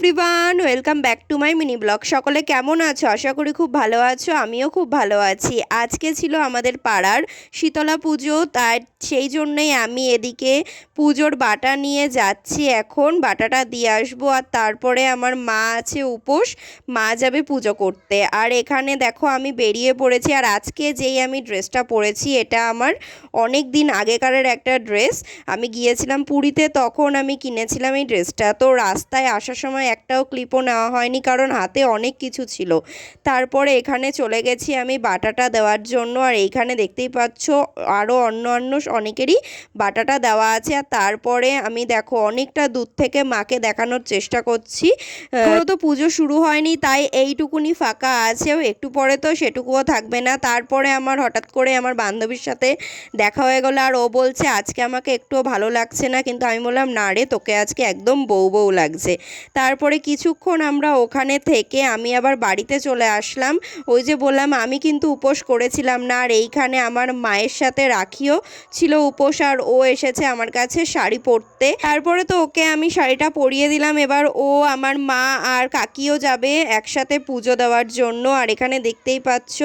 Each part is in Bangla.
Everyone, welcome back to my mini blog. সকলে কেমন আছো? আশা করি খুব ভালো আছো। আমিও খুব ভালো আছি। আজকে ছিল আমাদের পাড়ার শীতলা পুজো, তাই সেই জন্যই আমি এদিকে পুজোর বাটা নিয়ে যাচ্ছি। এখন বাটাটা দিয়ে আসবো, আর তারপরে আমার মা আছে উপোস, মা যাবে পুজো করতে। আর এখানে দেখো আমি বেরিয়ে পড়েছি। আর আজকে যেই আমি ড্রেসটা পরেছি, এটা আমার অনেক দিন আগেকারের একটা ড্রেস। আমি গিয়েছিলাম পুরীতে, তখন আমি কিনেছিলাম এই ড্রেসটা। তো রাস্তায় আসার সময় একটাও ক্লিপও নেওয়া হয়নি, কারণ হাতে অনেক কিছু ছিল। তারপরে এখানে চলে গেছি আমি বাটাটা দেওয়ার জন্য। আর এইখানে দেখতেই পাচ্ছ আরও অন্য অনেকেরই বাটাটা দেওয়া আছে। আর তারপরে আমি দেখো অনেকটা দূর থেকে মাকে দেখানোর চেষ্টা করছি। তো পুজো শুরু হয়নি, তাই এইটুকুনি ফাঁকা আছে, একটু পরে তো সেটুকুও থাকবে না। তারপরে আমার হঠাৎ করে আমার বান্ধবীর সাথে দেখা হয়ে গেলো, আর ও বলছে আজকে আমাকে একটুও ভালো লাগছে না। কিন্তু আমি বললাম না রে, তোকে আজকে একদম বউ বউ লাগছে। তারপরে কিছুক্ষণ আমরা ওখানে থেকে আমি আবার বাড়িতে চলে আসলাম। ওই যে বললাম আমি কিন্তু উপোস করেছিলাম না। আর এইখানে আমার মায়ের সাথে রাখিও ছিল উপোস, আর ও এসেছে আমার কাছে শাড়ি পরতে। তারপরে তো ওকে আমি শাড়িটা পরিয়ে দিলাম। এবার ও, আমার মা আর কাকিও যাবে একসাথে পুজো দেওয়ার জন্য। আর এখানে দেখতেই পাচ্ছ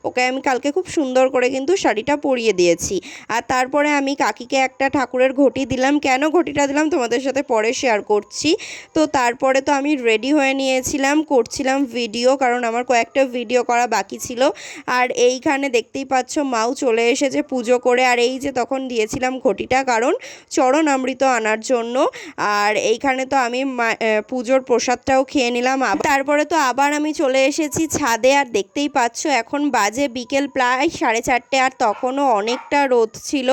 ওকে আমি কালকে খুব সুন্দর করে কিন্তু শাড়িটা পরিয়ে দিয়েছি। আর তারপরে আমি কাকিকে একটা ঠাকুরের ঘটি দিলাম। কেন ঘটিটা দিলাম তোমাদের সাথে পরে শেয়ার করছি। তো তারপরে তো আমি রেডি হয়ে নিয়েছিলাম, করছিলাম ভিডিও, কারণ আমার কয়েকটা ভিডিও করা বাকি ছিল। আর এইখানে দেখতেই পাচ্ছ মাও চলে এসেছে পুজো করে। আর এই যে তখন দিয়েছিলাম ঘটিটা, কারণ চরণ অমৃত আনার জন্য। আর এইখানে তো আমি পুজোর প্রসাদটাও খেয়ে নিলাম। তারপরে তো আবার আমি চলে এসেছি ছাদে। আর দেখতেই পাচ্ছ এখন বাজে বিকেল প্রায় 4:30, আর তখনও অনেকটা রোদ ছিল।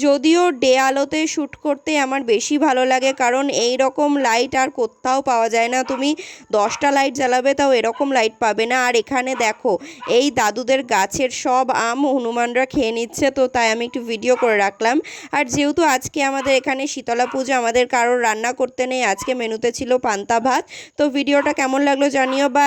যদিও ডে আলোতে শ্যুট করতে আমার বেশি ভালো লাগে, কারণ এই রকম লাইট আর কোথাও পাওয়া যায় না। তুমি 10টা লাইট জ্বালাবে তাও এরকম লাইট পাবে না। আর এখানে দেখো এই দাদুদের গাছের সব আম হনুমানরা খেয়ে নিচ্ছে, তো তাই আমি একটু ভিডিও করে রাখলাম। আর যেহেতু আজকে আমাদের এখানে শীতলা পুজো, আমাদের কারোর রান্না করতে নেই, আজকে মেনুতে ছিল পান্তা ভাত। তো ভিডিওটা কেমন লাগলো জানিও। বা